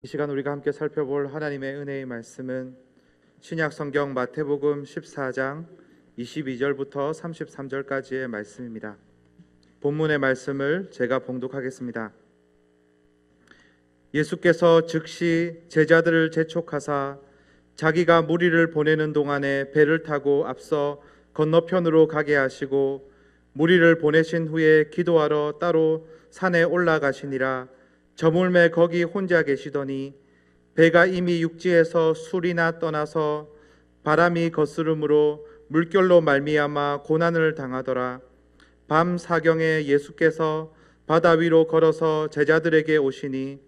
이 시간 우리가 함께 살펴볼 하나님의 은혜의 말씀은 신약 성경 마태복음 14장 22절부터 33절까지의 말씀입니다. 본문의 말씀을 제가 봉독하겠습니다. 예수께서 즉시 제자들을 재촉하사 자기가 무리를 보내는 동안에 배를 타고 앞서 건너편으로 가게 하시고 무리를 보내신 후에 기도하러 따로 산에 올라가시니라. 저물매 거기 혼자 계시더니 배가 이미 육지에서 술이나 떠나서 바람이 거스름으로 물결로 말미암아 고난을 당하더라. 밤 사경에 예수께서 바다 위로 걸어서 제자들에게 오시니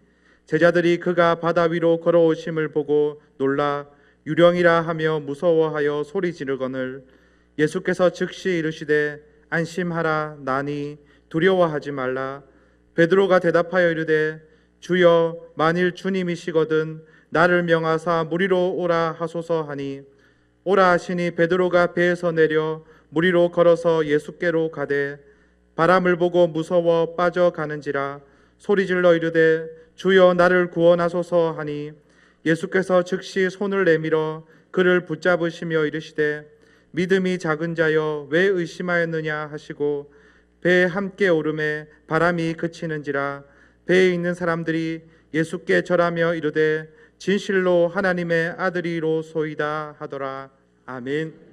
제자들이 그가 바다 위로 걸어오심을 보고 놀라 유령이라 하며 무서워하여 소리 지르거늘 예수께서 즉시 이르시되 안심하라. 나니 두려워하지 말라. 베드로가 대답하여 이르되 주여, 만일 주님이시거든 나를 명하사 무리로 오라 하소서 하니 오라 하시니 베드로가 배에서 내려 무리로 걸어서 예수께로 가되 바람을 보고 무서워 빠져가는지라 소리질러 이르되 주여, 나를 구원하소서 하니 예수께서 즉시 손을 내밀어 그를 붙잡으시며 이르시되 믿음이 작은 자여 왜 의심하였느냐 하시고 배에 함께 오르매 바람이 그치는지라 배에 있는 사람들이 예수께 절하며 이르되 진실로 하나님의 아들이로소이다 하더라. 아멘.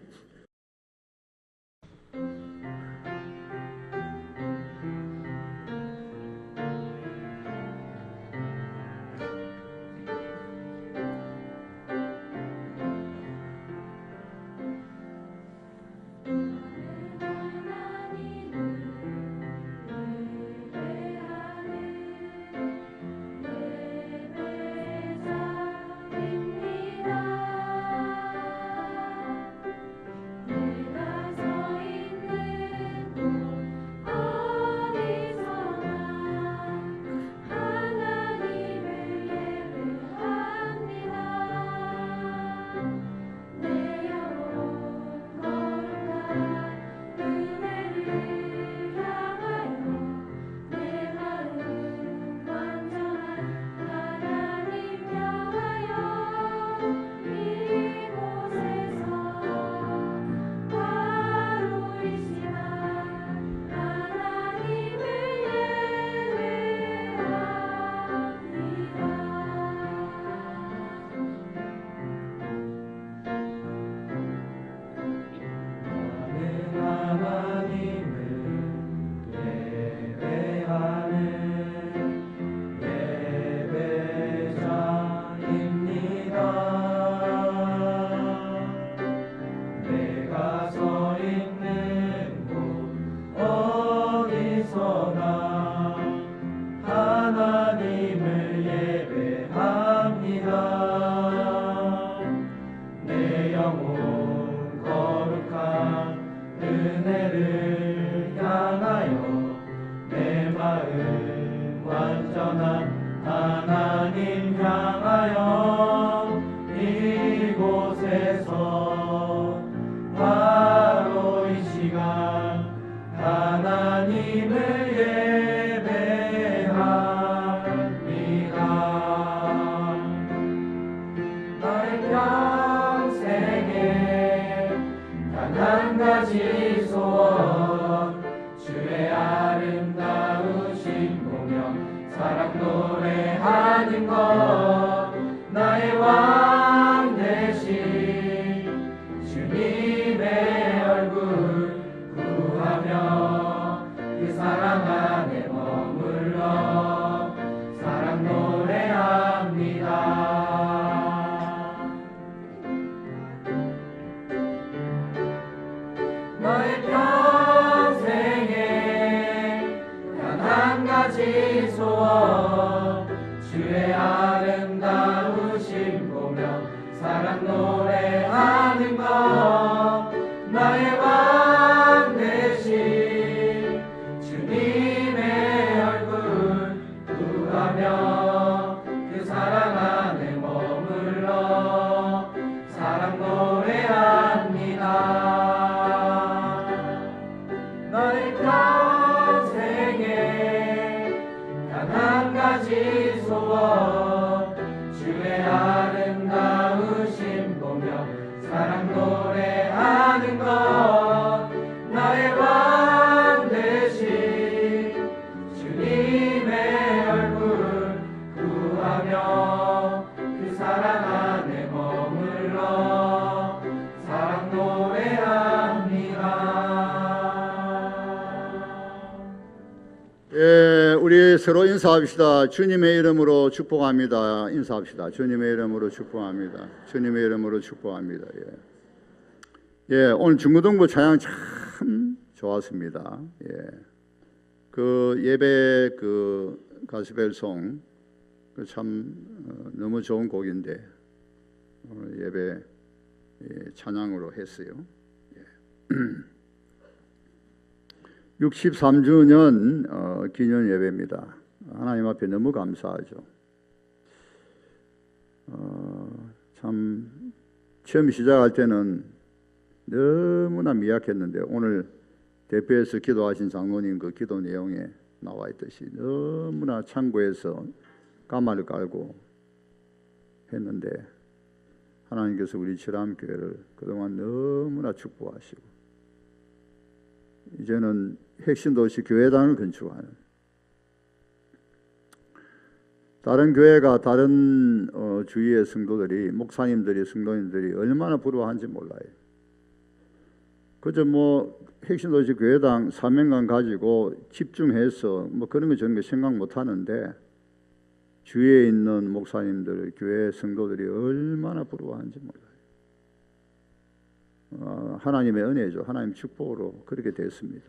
나의 평생에 단 한 가지 소원 기뻐하며 그 사랑 안에 머물러 사랑 노래합니다. 예, 우리 서로 인사합시다. 주님의 이름으로 축복합니다. 인사합시다. 주님의 이름으로 축복합니다. 주님의 이름으로 축복합니다. 예, 오늘 중고등부 찬양 참 좋았습니다. 예, 그 예배 그 가스펠송 그 참 너무 좋은 곡인데 오늘 예배 찬양으로 했어요. 예. 63주년 기념 예배입니다. 하나님 앞에 너무 감사하죠. 참 처음 시작할 때는 너무나 미약했는데 오늘 대표해서 기도하신 장로님 그 기도 내용에 나와 있듯이 너무나 창고에서 가마를 깔고 했는데 하나님께서 우리 칠암교회를 그동안 너무나 축복하시고 이제는 핵심도시 교회당을 건축하는 다른 교회가 다른 주위의 성도들이 목사님들이 성도님들이 얼마나 부러워하는지 몰라요. 그저 뭐 핵심도시 교회당 사명감 가지고 집중해서 뭐 그런 거 저런 거 생각 못 하는데 주위에 있는 목사님들 교회 성도들이 얼마나 부러워하는지 몰라요. 하나님의 은혜죠. 하나님 축복으로 그렇게 됐습니다.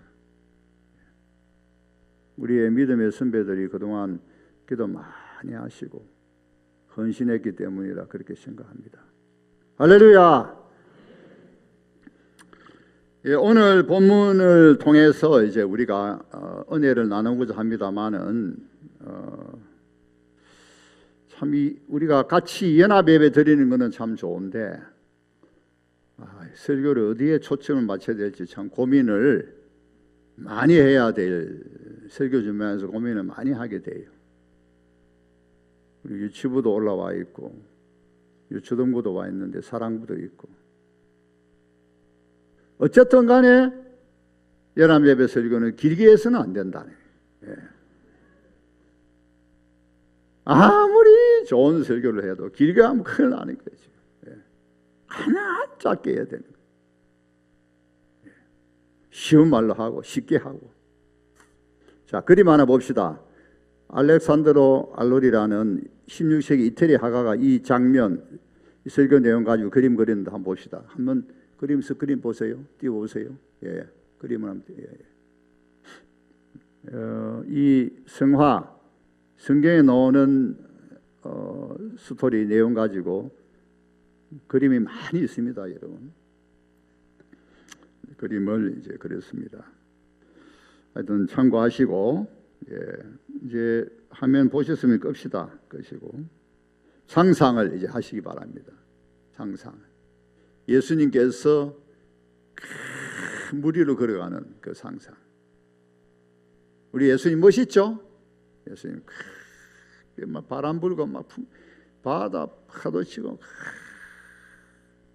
우리의 믿음의 선배들이 그동안 기도 많이 하시고 헌신했기 때문이라 그렇게 생각합니다. 할렐루야. 예, 오늘 본문을 통해서 이제 우리가 은혜를 나누고자 합니다만은 참 우리가 같이 연합 예배 드리는 것은 참 좋은데 설교를 어디에 초점을 맞춰야 될지 참 고민을 많이 해야 될 설교 준비하면서 고민을 많이 하게 돼요. 유치부도 올라와 있고 유초등부도 와 있는데 사랑부도 있고 어쨌든 간에 연합 예배 설교는 길게 해서는 안 된다네. 예. 아무리 좋은 설교를 해도 길게 하면 큰일 나는 거죠. 예. 하나 짧게 해야 되는 거예요. 예. 쉬운 말로 하고 쉽게 하고. 자, 그림 하나 봅시다. 알렉산드로 알로리라는 16세기 이태리 화가가 이 장면, 이 설교 내용 가지고 그림 그리는데 한번 봅시다. 한번 스크린 보세요. 띄워보세요. 예, 그림을 한번 이 성화, 성경에 나오는 스토리 내용 가지고 그림이 많이 있습니다, 여러분. 그림을 이제 그렸습니다. 하여튼 참고하시고, 예, 이제 화면 보셨으면 끕시다. 끄시고 상상을 이제 하시기 바랍니다. 상상. 예수님께서 물 위로 걸어가는 그 상상. 우리 예수님 멋있죠? 예수님 막 바람 불고 막 바다 파도 치고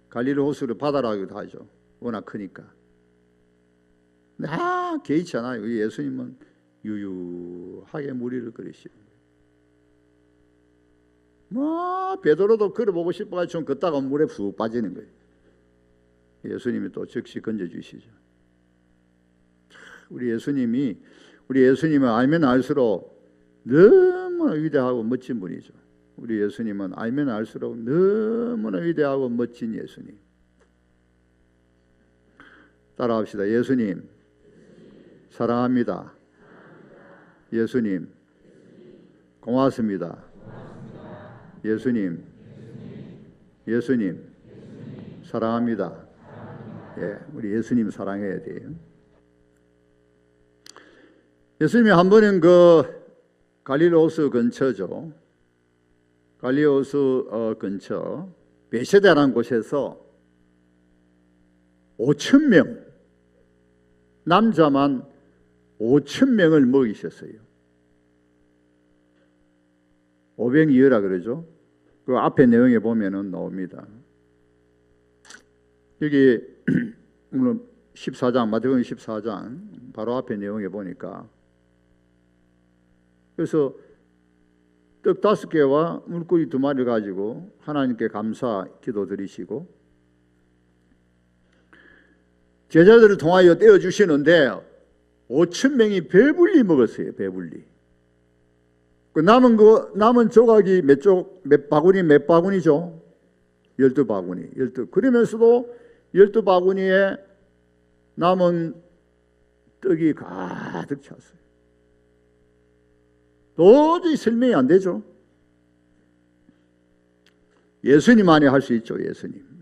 갈릴리 호수를 바다라고도 하죠. 워낙 크니까. 근데 개의치 않아요. 우리 예수님은 유유하게 물 위를 걸으시고 뭐 베드로도 걸어보고 싶어가지고 좀 걷다가 물에 푹 빠지는 거예요. 예수님이 또 즉시 건져주시죠. 우리 예수님은 알면 알수록 너무나 위대하고 멋진 분이죠. 우리 예수님은 알면 알수록 너무나 위대하고 멋진 예수님. 따라합시다. 예수님 사랑합니다. 예수님 고맙습니다. 예수님 사랑합니다. 예, 우리 예수님 사랑해야 돼요. 예수님이 한 번은 그 갈릴리 호수 근처죠. 갈릴리 호수 근처 베세다라는 곳에서 5,000명 남자만 5,000명을 먹이셨어요. 오병이어라 그러죠. 그 앞에 내용에 보면은 나옵니다. 여기 오늘 14장 마태복음 14장 바로 앞에 내용에 보니까 그래서 떡 5개와 물고기 2마리를 가지고 하나님께 감사 기도 드리시고 제자들을 통하여 떼어주시는데 5,000명이 배불리 먹었어요. 배불리. 그 남은 조각이 몇 바구니죠? 12바구니. 그러면서도 12바구니에 남은 떡이 가득 찼어요. 도저히 설명이 안 되죠. 예수님만이 할 수 있죠.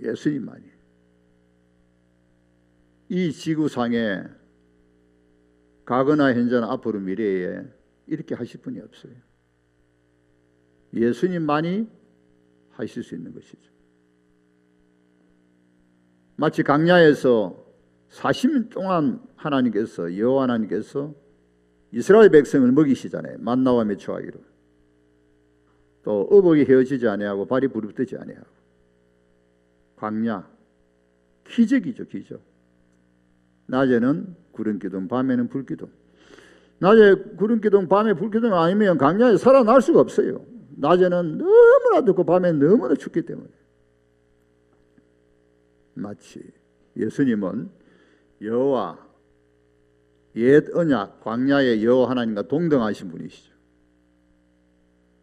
예수님만이. 이 지구상에 과거나 현재나 앞으로 미래에 이렇게 하실 분이 없어요. 예수님만이 하실 수 있는 것이죠. 마치 광야에서 40년 동안 여호와 하나님께서 이스라엘 백성을 먹이시잖아요. 만나와 메추하기로. 또 어복이 헤어지지 아니하고 발이 부릅뜨지 아니하고. 광야 기적이죠. 기적. 낮에는 구름 기둥, 밤에는 불 기둥. 낮에 구름 기둥, 밤에 불 기둥 아니면 광야에 살아날 수가 없어요. 낮에는 너무나 덥고 밤에는 너무나 춥기 때문에. 마치 예수님은 여호와 옛 언약 광야의 여호와 하나님과 동등하신 분이시죠.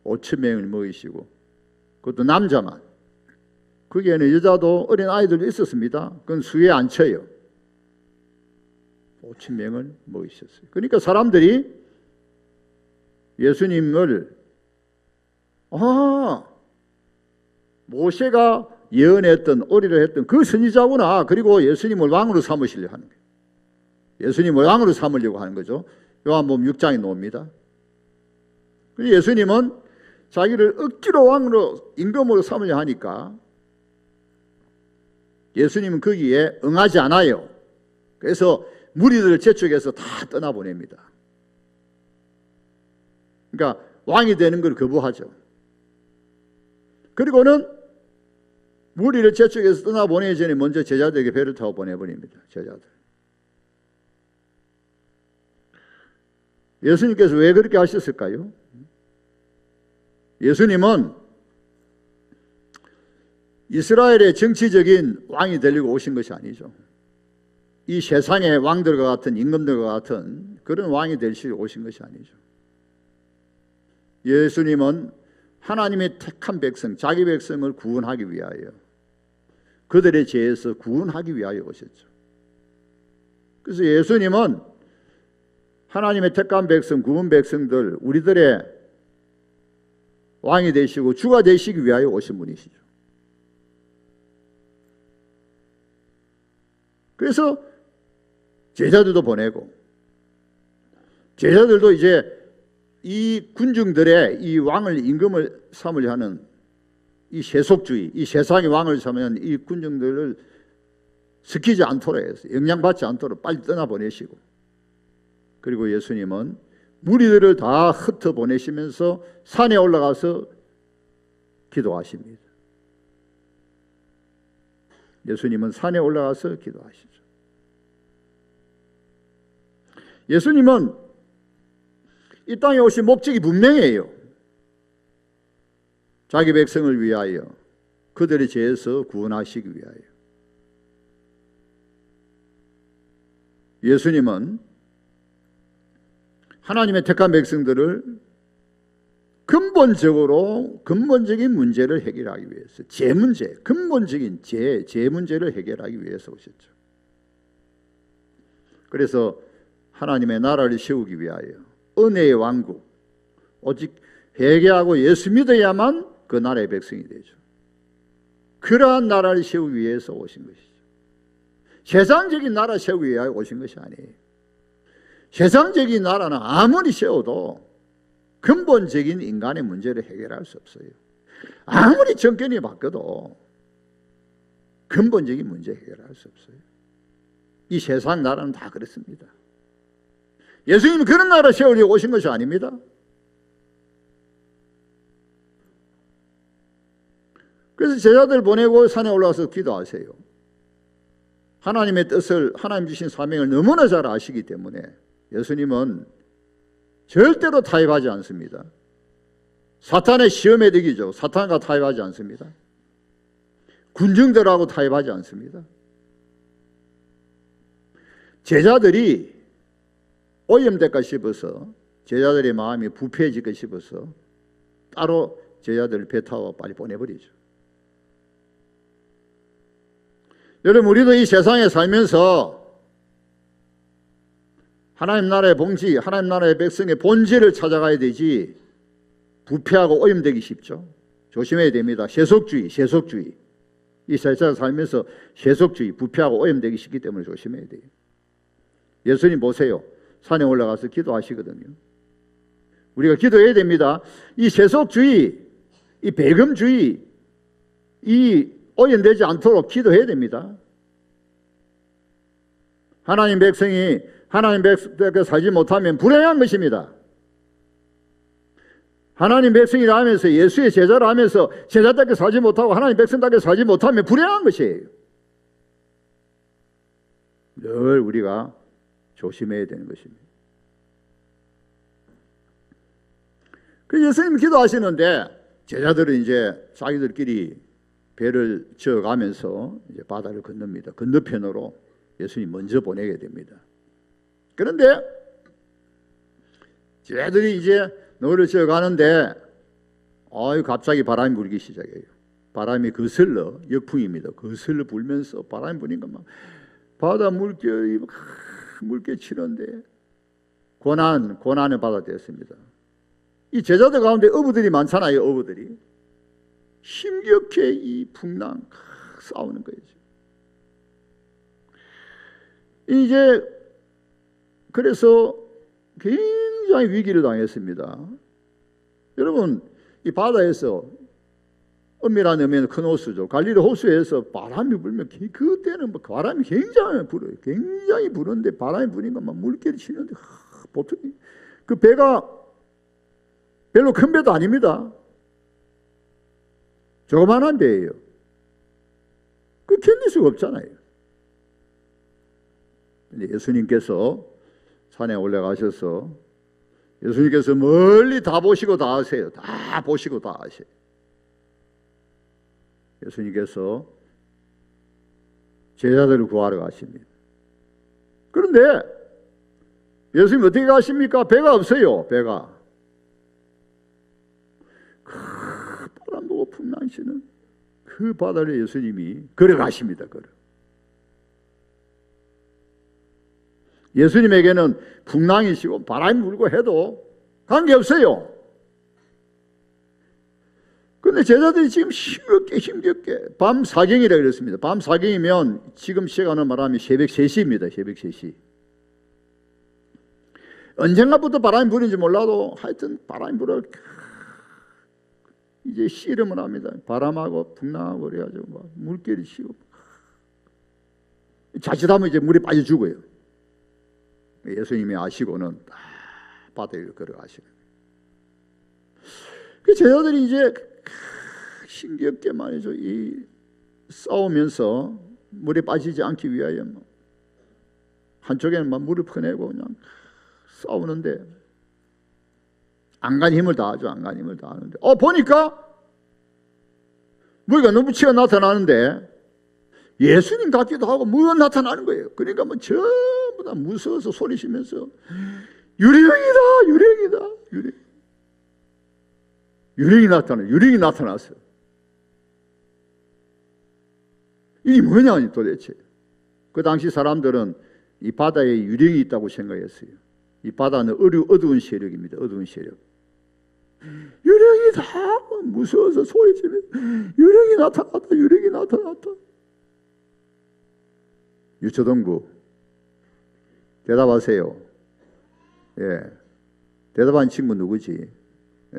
5,000명을 먹이시고 그것도 남자만. 거기에는 여자도 어린 아이들도 있었습니다. 그건 수에 안 쳐요. 5,000명을 먹이셨어요. 그러니까 사람들이 예수님을 모세가 예언했던 오리를 했던 그 선지자구나. 그리고 예수님을 왕으로 삼으시려고 하는 거예요. 예수님을 왕으로 삼으려고 하는 거죠. 요한복음 6장에 나옵니다. 예수님은 자기를 억지로 왕으로 임금으로 삼으려 하니까 예수님은 거기에 응하지 않아요. 그래서 무리들을 재촉해서 다 떠나보냅니다. 그러니까 왕이 되는 걸 거부하죠. 그리고는 무리를 재촉해서 떠나보내기 전에 먼저 제자들에게 배를 타고 보내버립니다. 제자들. 예수님께서 왜 그렇게 하셨을까요? 예수님은 이스라엘의 정치적인 왕이 되려고 오신 것이 아니죠. 이 세상의 왕들과 같은 임금들과 같은 그런 왕이 되시려고 오신 것이 아니죠. 예수님은 하나님의 택한 백성, 자기 백성을 구원하기 위하여 그들의 죄에서 구원하기 위하여 오셨죠. 그래서 예수님은 하나님의 택한 백성, 구원 백성들, 우리들의 왕이 되시고 주가 되시기 위하여 오신 분이시죠. 그래서 제자들도 보내고 제자들도 이제 이 군중들의 이 왕을 임금을 삼으려 하는 이 세속주의, 이 세상의 왕을 삼으려는 이 군중들을 스키지 않도록 해서 영향받지 않도록 빨리 떠나보내시고 그리고 예수님은 무리들을 다 흩어보내시면서 산에 올라가서 기도하십니다. 예수님은 산에 올라가서 기도하시죠. 예수님은 이 땅에 오신 목적이 분명해요. 자기 백성을 위하여 그들의 죄에서 구원하시기 위하여. 예수님은 하나님의 택한 백성들을 근본적인 문제를 해결하기 위해서 죄 문제, 근본적인 죄 문제를 해결하기 위해서 오셨죠. 그래서 하나님의 나라를 세우기 위하여 은혜의 왕국, 오직 회개하고 예수 믿어야만 그 나라의 백성이 되죠. 그러한 나라를 세우기 위해서 오신 것이죠. 세상적인 나라 세우기 위하여 오신 것이 아니에요. 세상적인 나라는 아무리 세워도 근본적인 인간의 문제를 해결할 수 없어요. 아무리 정권이 바뀌어도 근본적인 문제 해결할 수 없어요. 이 세상 나라는 다 그렇습니다. 예수님은 그런 나라 세우려고 오신 것이 아닙니다. 그래서 제자들 보내고 산에 올라가서 기도하세요. 하나님의 뜻을, 하나님 주신 사명을 너무나 잘 아시기 때문에 예수님은 절대로 타협하지 않습니다. 사탄의 시험의 덕이죠. 사탄과 타협하지 않습니다. 군중들하고 타협하지 않습니다. 제자들이 오염될까 싶어서, 제자들의 마음이 부패해질까 싶어서 따로 제자들을 배 타고 빨리 보내버리죠. 여러분, 우리도 이 세상에 살면서 하나님 나라의 봉지, 하나님 나라의 백성의 본질을 찾아가야 되지 부패하고 오염되기 쉽죠. 조심해야 됩니다. 세속주의. 이 세상에 살면서 세속주의, 부패하고 오염되기 쉽기 때문에 조심해야 돼요. 예수님 보세요. 산에 올라가서 기도하시거든요. 우리가 기도해야 됩니다. 이 세속주의, 이 배금주의, 이 오염되지 않도록 기도해야 됩니다. 하나님 백성이 하나님 백성답게 살지 못하면 불행한 것입니다. 하나님 백성이라 하면서, 예수의 제자라 하면서 제자답게 살지 못하고 하나님 백성답게 살지 못하면 불행한 것이에요. 늘 우리가 조심해야 되는 것입니다. 그 예수님 기도하시는데 제자들은 이제 자기들끼리 배를 지어가면서 이제 바다를 건넙니다. 건너편으로 예수님 먼저 보내게 됩니다. 그런데 제자들이 이제 노를 지어가는데 갑자기 바람이 불기 시작해요. 바람이 거슬러, 역풍입니다. 거슬러 불면서 바람이 부니까 막 바다 물결이 막 물결 치는데 고난의 바다 되었습니다. 이 제자들 가운데 어부들이 많잖아요. 어부들이 힘겹게 이 풍랑 싸우는 거예요. 이제 그래서 굉장히 위기를 당했습니다. 여러분, 이 바다에서 엄밀한 의미는 큰 호수죠. 갈릴리 호수에서 바람이 불면 그때는 뭐 바람이 굉장히 불어요. 굉장히 부는데 바람이 부니까 막 물결이 치는데 보통 그 배가 별로 큰 배도 아닙니다. 조그만한 배예요. 그 견딜 수가 없잖아요. 근데 예수님께서 산에 올라가셔서 예수님께서 멀리 다 보시고 다 하세요. 다 보시고 다 하세요. 예수님께서 제자들을 구하러 가십니다. 그런데 예수님 어떻게 가십니까? 배가 없어요. 배가. 그 바람 보고 풍랑치는 그 바다를 예수님이 걸어가십니다. 예수님에게는 풍랑이시고 바람이 불고 해도 관계없어요. 그런데 제자들이 지금 힘겹게 밤 사경이라 그랬습니다. 밤 사경이면 지금 시간을 말하면 새벽 3시입니다. 새벽 3시. 언젠가부터 바람이 부는지 몰라도 하여튼 바람이 불어 이제 씨름을 합니다. 바람하고 풍랑하고 그래가지고 막 물결이 치고 자칫하면 이제 물에 빠져 죽어요. 예수님이 아시고는 바다에 걸어가시는 거예요. 그 제자들이 이제 힘겹게 말이죠. 이 싸우면서 물에 빠지지 않기 위하여 한쪽에는 막 물을 퍼내고 그냥 싸우는데 안간 힘을 다하죠. 안간 힘을 다하는데 보니까 무리가 너무 치어 나타나는데 예수님 같기도 하고 무엇 나타나는 거예요. 그러니까 뭐 전부 다 무서워서 소리치면서 유령이다. 유령이 나타났어요. 이게 뭐냐 도대체. 그 당시 사람들은 이 바다에 유령이 있다고 생각했어요. 이 바다는 어두운 세력입니다. 어두운 세력. 유령이다. 무서워서 소리치면 유령이 나타났다. 유초동부 대답하세요. 예, 대답한 친구 누구지? 예,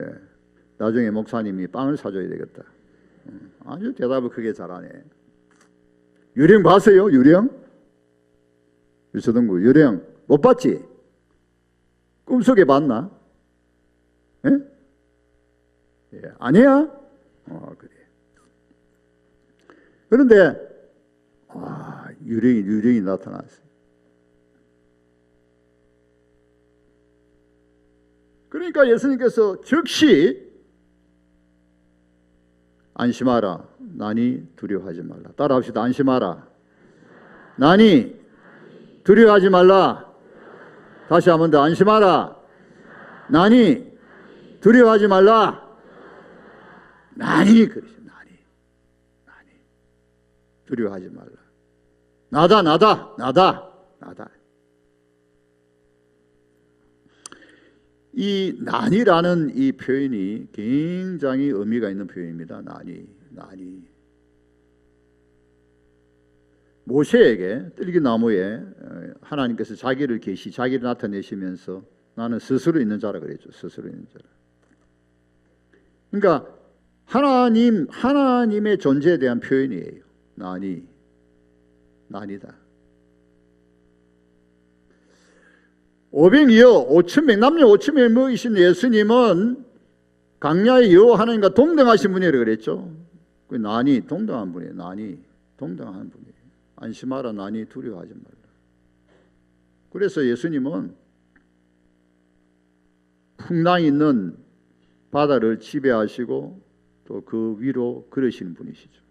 나중에 목사님이 빵을 사줘야 되겠다. 아주 대답을 크게 잘하네. 유령 봤어요? 유령? 유초동부 유령 못 봤지? 꿈속에 봤나? 예? 예, 아니야? 그래. 그런데 유령이 나타났어요. 그러니까 예수님께서 즉시 안심하라. 나니 두려워하지 말라. 따라합시다. 안심하라. 나니 두려워하지 말라. 다시 한 번 더. 안심하라. 나니 두려워하지 말라. 나니 그러죠. 나니 두려워하지 말라. 나다. 이 난이라는 이 표현이 굉장히 의미가 있는 표현입니다. 난이. 모세에게 뜰기나무에 하나님께서 자기를 나타내시면서 나는 스스로 있는 자라 그랬죠. 스스로 있는 자라. 그러니까 하나님의 존재에 대한 표현이에요. 난이다. 500이요 5,000명 남녀 5,000명 먹이신 예수님은 광야의 여호와 하나님과 동등하신 분이라고 그랬죠. 그 난이 동등한 분이에요. 동등한 분이에요. 안심하라. 난이 두려워하지 말라. 그래서 예수님은 풍랑이 있는 바다를 지배하시고 또 그 위로 걸으시는 분이시죠.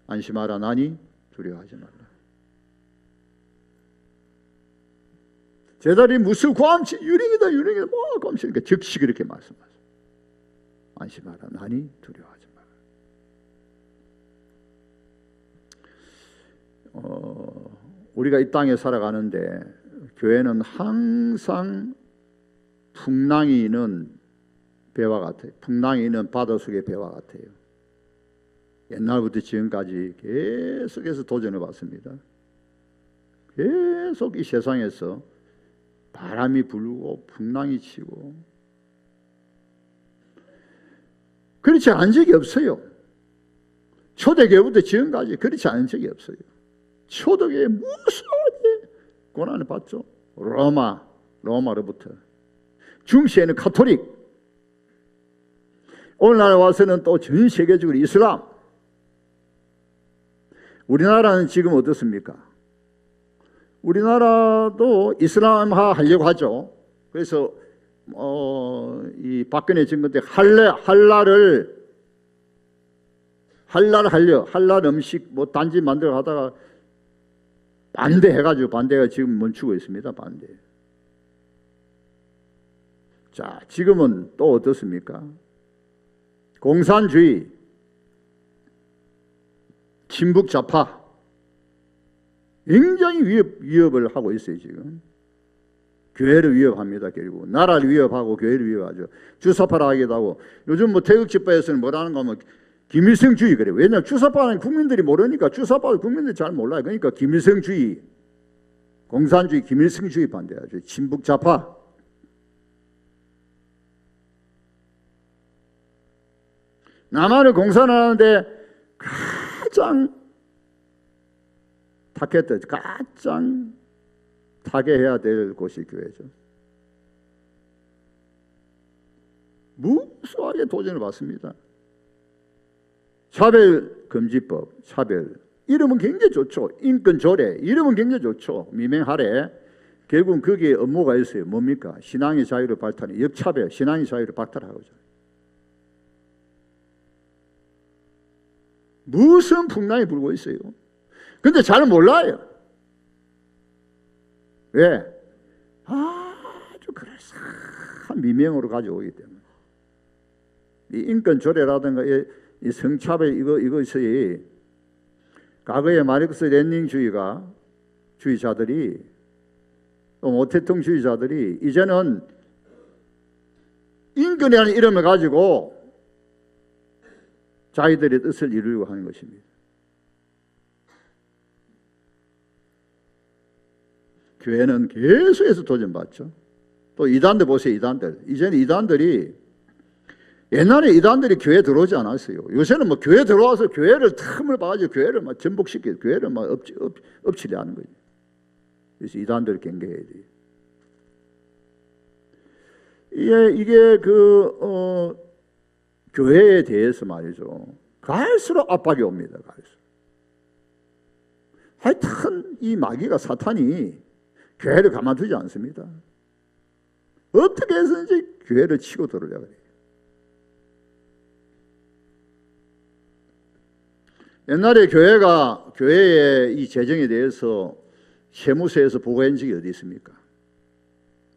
안심하라. 난이 두려워하지 말라. 제자들이 무슨 고함치 유령이다 뭐 고함치니까 즉시 그렇게 말씀하세요. 안심하라. 난이 두려워하지 마라. 우리가 이 땅에 살아가는데 교회는 항상 풍랑이 있는 배와 같아요. 풍랑이 있는 바다 속의 배와 같아요. 옛날부터 지금까지 계속해서 도전해 봤습니다. 계속 이 세상에서 바람이 불고 풍랑이 치고 그렇지 않은 적이 없어요. 초대교회부터 지금까지 그렇지 않은 적이 없어요. 초대교회 무수하게 고난을 받죠. 로마로부터 중시에는 가톨릭, 오늘날 와서는 또 전 세계적으로 이슬람. 우리나라는 지금 어떻습니까? 우리나라도 이슬람화 하려고 하죠. 그래서 이 박근혜 정권 때 할랄 음식 뭐 단지 만들어 하다가 반대가 지금 멈추고 있습니다. 반대. 자, 지금은 또 어떻습니까? 공산주의, 친북 좌파 굉장히 위협을 하고 있어요. 지금 교회를 위협합니다. 결국 나라를 위협하고 교회를 위협하죠. 주사파라 하기도 하고 요즘 뭐 태극 집회에서는 뭐라는 거 하면 김일성주의 그래요. 왜냐하면 주사파는 국민들이 모르니까 주사파를 국민들이 잘 몰라요. 그러니까 김일성주의, 공산주의, 김일성주의 반대하죠. 친북 좌파. 남한을 공산을 하는데 가장 타개해야 될 곳이 교회죠. 무수하게 도전을 받습니다. 차별금지법, 이름은 굉장히 좋죠. 인권조례, 이름은 굉장히 좋죠. 미맹하래. 결국은 거기에 업무가 있어요. 뭡니까? 신앙의 자유를 발달하는 역차별, 신앙의 자유를 박탈하고자. 무슨 풍랑이 불고 있어요. 근데 잘 몰라요. 왜? 아주 그럴싸한 미명으로 가져오기 때문에. 이 인권조례라든가 이 성차별 이것이 과거에 마르크스 레닌주의자들이 또 모태통주의자들이 이제는 인권이라는 이름을 가지고 자기들의 뜻을 이루려고 하는 것입니다. 교회는 계속해서 도전받죠. 또 이단들 보세요. 이제는 이단들이 옛날에 이단들이 교회 들어오지 않았어요. 요새는 뭐 교회 들어와서 교회를 틈을 봐가지고 교회를 막 전복시키고 교회를 막 엎치려 하는 거예요. 그래서 이단들을 경계해야 돼요. 이게 교회에 대해서 말이죠. 갈수록 압박이 옵니다. 하여튼 이 마귀가 사탄이 교회를 가만두지 않습니다. 어떻게 해서든지 교회를 치고 들어오려고 해요. 옛날에 교회의 이 재정에 대해서 세무서에서 보고한 적이 어디 있습니까?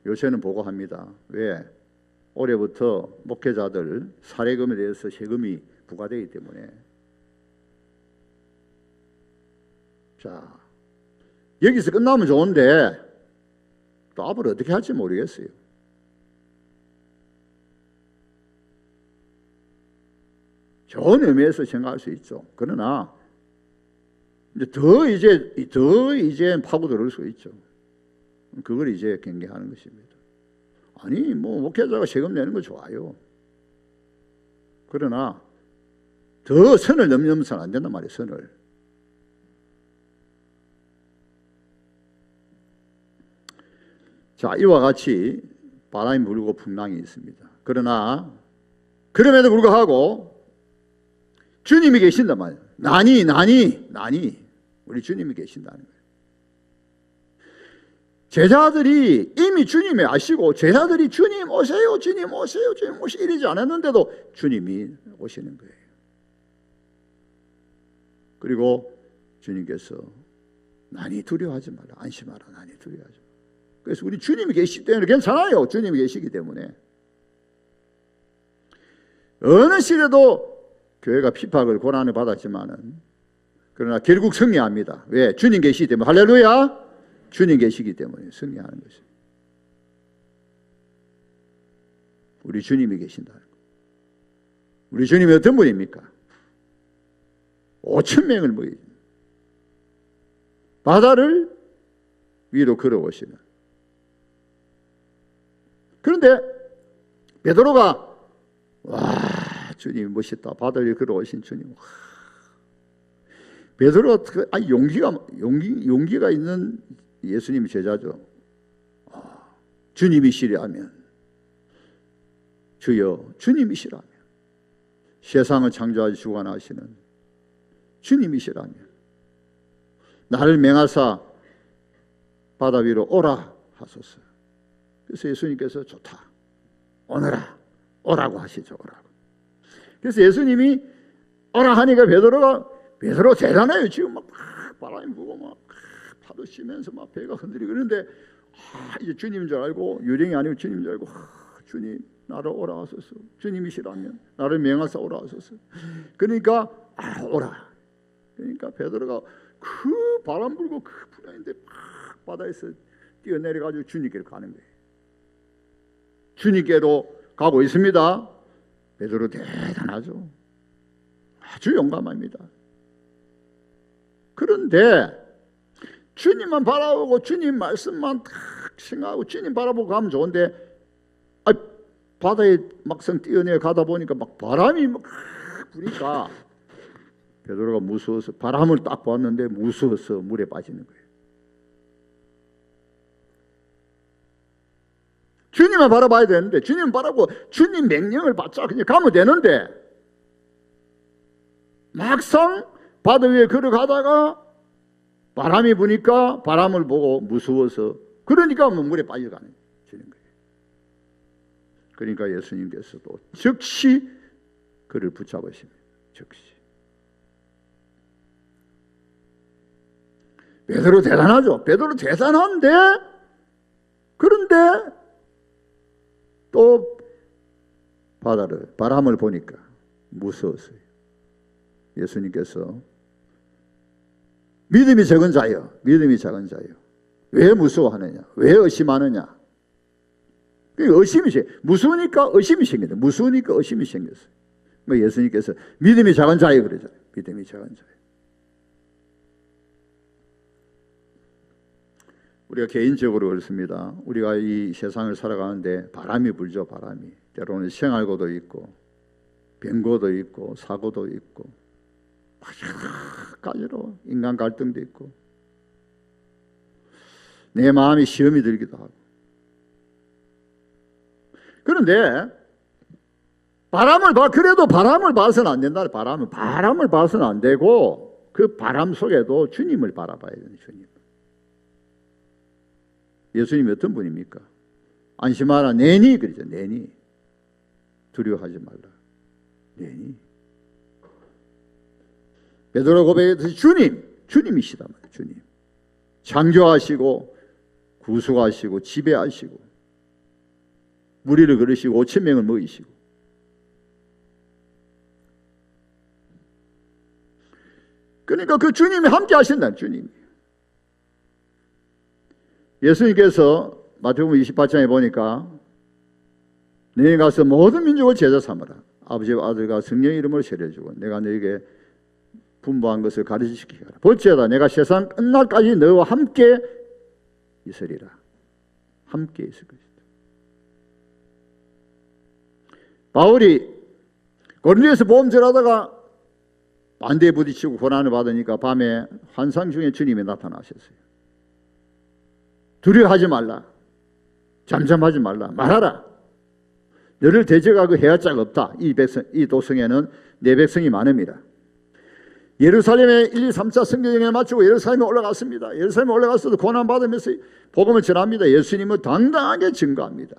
요새는 보고합니다. 왜? 올해부터 목회자들 사례금에 대해서 세금이 부과되기 때문에. 자, 여기서 끝나면 좋은데 또 앞으로 어떻게 할지 모르겠어요. 좋은 의미에서 생각할 수 있죠. 그러나 더 이제 파고들을 수 있죠. 그걸 이제 경계하는 것입니다. 아니 뭐 목회자가 세금 내는 거 좋아요. 그러나 더 선을 넘으면서는 안 된단 말이에요. 선을. 자, 이와 같이 바람이 불고 풍랑이 있습니다. 그러나 그럼에도 불구하고 주님이 계신단 말이에요. 난이 우리 주님이 계신다는 거예요. 제자들이 이미 주님이 아시고 제자들이 주님 오세요, 주님 오세요, 주님 오세요 이러지 않았는데도 주님이 오시는 거예요. 그리고 주님께서 난이 두려워하지 마라, 안심하라, 난이 두려워하지 마라. 그래서 우리 주님이 계시기 때문에 괜찮아요. 주님이 계시기 때문에. 어느 시대도 교회가 핍박을 고난을 받았지만은 그러나 결국 승리합니다. 왜? 주님 계시기 때문에. 할렐루야. 주님 계시기 때문에 승리하는 것입니다. 우리 주님이 계신다는 것. 우리 주님이 어떤 분입니까? 5,000명을 모이는 바다를 위로 걸어오시는. 그런데 베드로가 와 주님 멋있다. 바다 위에 걸어오신 주님. 베드로가 용기가 있는 예수님의 제자죠. 주님이시라면 주여 주님이시라면 세상을 창조하시 주관하시는 주님이시라면 나를 맹하사 바다 위로 오라 하소서. 그래서 예수님께서 좋다. 오너라. 오라고 하시죠. 오라고. 그래서 예수님이 오라 하니까 베드로 대단해요. 지금 막 바람이 불고 막 파도 치면서 막 배가 흔들리고 그러는데 이제 주님인 줄 알고 유령이 아니고 주님인 줄 알고 주님 나를 오라 하소서. 주님이시라면 나를 명하사 오라 하소서. 그러니까 오라. 그러니까 베드로가 그 바람 불고 그 분야인데 바다에서 뛰어내려가지고 주님께로 가는 거예요. 주님께로 가고 있습니다. 베드로 대단하죠. 아주 용감합니다. 그런데 주님만 바라보고 주님 말씀만 딱 생각하고 주님 바라보고 가면 좋은데 바다에 막상 뛰어내려 가다 보니까 막 바람이 막 부니까 베드로가 무서워서 바람을 딱 보았는데 무서워서 물에 빠지는 거예요. 주님만 바라봐야 되는데 주님 바라고 주님 명령을 받자 그냥 가면 되는데 막상 바다 위에 걸어가다가 바람이 부니까 바람을 보고 무서워서 그러니까 물에 빠져가는 거예요. 그러니까 예수님께서도 즉시 그를 붙잡으십니다. 즉시. 베드로 대단하죠. 베드로 대단한데 그런데 또 바람을 보니까 무서웠어요. 예수님께서 믿음이 적은 자여, 믿음이 작은 자여, 왜 무서워하느냐, 왜 의심하느냐. 의심이 무서우니까 의심이 생긴다. 무서우니까 의심이 생겼어요. 예수님께서 믿음이 작은 자여 그러잖아요. 믿음이 작은 자여. 우리가 개인적으로 그렇습니다. 우리가 이 세상을 살아가는데 바람이 불죠. 바람이. 때로는 생활고도 있고 병고도 있고 사고도 있고 여러 가지로 인간 갈등도 있고 내 마음이 시험이 들기도 하고. 그런데 그래도 바람을 봐서는 안 된다. 바람을 봐서는 안 되고 그 바람 속에도 주님을 바라봐야 되는 주님. 예수님이 어떤 분입니까? 안심하라 내니 그러죠. 내니 두려워하지 말라. 내니 베드로가 고백했듯이 주님이시단 말이에요. 주님. 창조하시고 구속하시고 지배하시고 무리를 그르시고 5,000명을 먹이시고 그러니까 그 주님이 함께 하신다. 주님이. 예수님께서 마태복음 28장에 보니까 너희 가서 모든 민족을 제자 삼으라. 아버지와 아들과 성령의 이름으로 세례주고 내가 너에게 분부한 것을 가르치시키라. 볼지어다 내가 세상 끝날까지 너와 함께 있으리라. 함께 있을 것이다. 바울이 고린도에서 보험절하다가 반대에 부딪히고 고난을 받으니까 밤에 환상 중에 주님이 나타나셨어요. 두려워하지 말라. 잠잠하지 말라. 말하라. 너를 대적하고 해할 자가 없다. 이 도성에는 내 백성이 많음이라. 예루살렘에 1, 2, 3차 성경에 맞추고 예루살렘에 올라갔습니다. 예루살렘에 올라가서도 고난받으면서 복음을 전합니다. 예수님은 당당하게 증거합니다.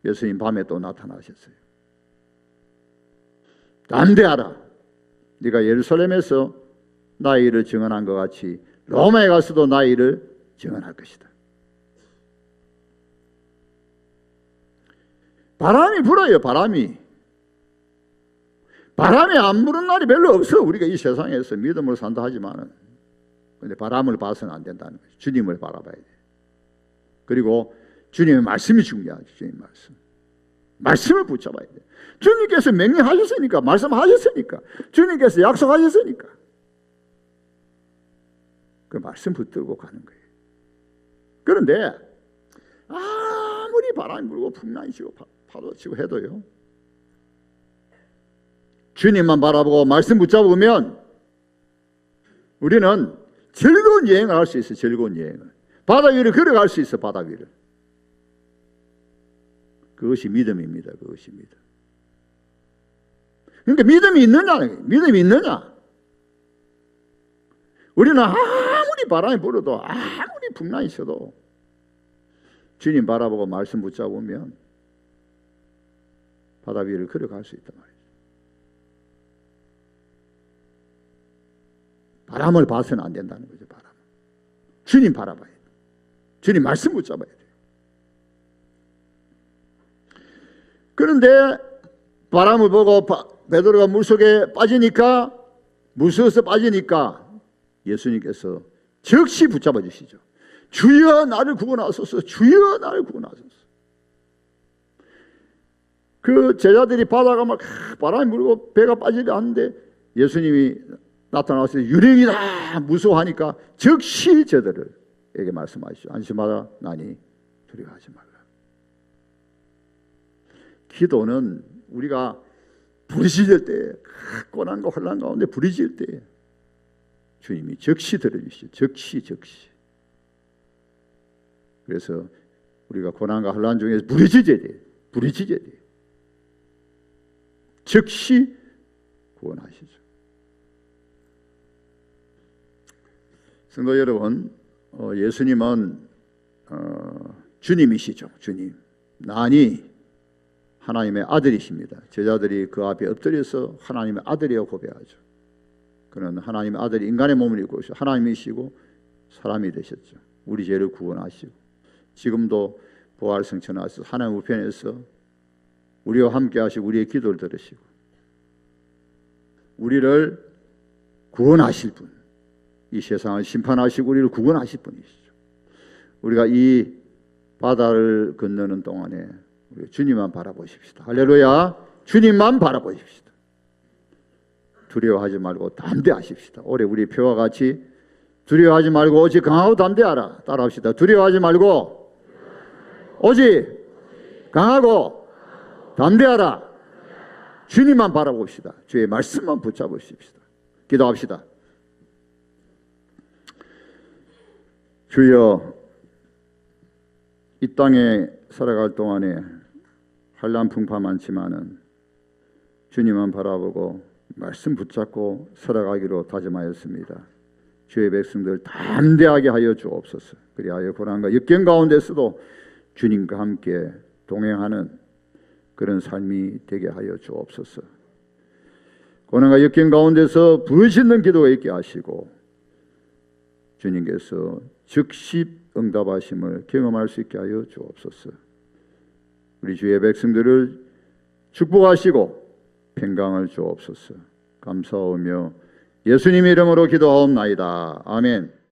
예수님 밤에 또 나타나셨어요. 담대하라. 네가 예루살렘에서 나의 일을 증언한 것 같이 로마에 가서도 나의 일을 증언할 것이다. 바람이 불어요. 바람이 안 부는 날이 별로 없어. 우리가 이 세상에서 믿음으로 산다 하지만은 근데 바람을 봐서는 안 된다는 거죠. 주님을 바라봐야 돼. 그리고 주님의 말씀이 중요하죠. 주님 말씀을 붙잡아야 돼. 주님께서 명령하셨으니까, 말씀하셨으니까, 주님께서 약속하셨으니까 그 말씀 붙들고 가는 거예요. 그런데 아무리 바람이 불고 풍랑이 치고 파도 치고 해도요, 주님만 바라보고 말씀 붙잡으면 우리는 즐거운 여행을 할 수 있어요. 즐거운 여행을. 바다 위를 걸어갈 수 있어. 바다 위를. 그것이 믿음입니다. 그것이 믿음. 그러니까 믿음이 있느냐? 우리는 아무리 바람이 불어도 아무리 풍랑이 쳐도 주님 바라보고 말씀 붙잡으면 바다 위를 걸어갈 수 있단 말이에요. 바람을 봐서는 안 된다는 거죠. 바람. 주님 바라봐야 돼요. 주님 말씀 붙잡아야 돼요. 그런데 바람을 보고 베드로가 물속에 빠지니까, 무서워서 빠지니까 예수님께서 즉시 붙잡아 주시죠. 주여 나를 구원하소서. 주여 나를 구원하소서. 그 제자들이 바다가 막 바람이 불고 배가 빠지려 하는데 예수님이 나타나서 유령이다 무서워하니까 즉시 저들에게 말씀하시죠. 안심하라 나니 두려워하지 말라. 기도는 우리가 부르짖을 때, 고난과 혼란 가운데 부르짖을 때 주님이 즉시 들어주시죠. 즉시. 그래서 우리가 고난과 혼란 중에서 부르짖어야 돼. 즉시 구원하시죠. 성도 여러분, 예수님은 주님이시죠. 주님. 나니 하나님의 아들이십니다. 제자들이 그 앞에 엎드려서 하나님의 아들이라고 고백하죠. 그는 하나님의 아들이 인간의 몸을 입고 하나님이시고 사람이 되셨죠. 우리 죄를 구원하시고 지금도 부활승천하셔서 하나님 우편에서 우리와 함께 하시고 우리의 기도를 들으시고 우리를 구원하실 분, 이 세상을 심판하시고 우리를 구원하실 분이시죠. 우리가 이 바다를 건너는 동안에 우리 주님만 바라보십시다. 할렐루야. 주님만 바라보십시다. 두려워하지 말고 담대하십시다. 올해 우리 표와 같이 두려워하지 말고 오직 강하고 담대하라. 따라합시다. 두려워하지 말고 오직 강하고 담대하라. 주님만 바라봅시다. 주의 말씀만 붙잡으십시다. 기도합시다. 주여, 이 땅에 살아갈 동안에 환난 풍파 많지만은 주님만 바라보고 말씀 붙잡고 살아가기로 다짐하였습니다. 주의 백성들 담대하게 하여 주옵소서. 그리하여 고난과 역경 가운데서도 주님과 함께 동행하는 그런 삶이 되게 하여 주옵소서. 고난과 역경 가운데서 부르짖는 기도가 있게 하시고 주님께서 즉시 응답하심을 경험할 수 있게 하여 주옵소서. 우리 주의 백성들을 축복하시고 평강을 주옵소서. 감사하며 예수님의 이름으로 기도하옵나이다. 아멘.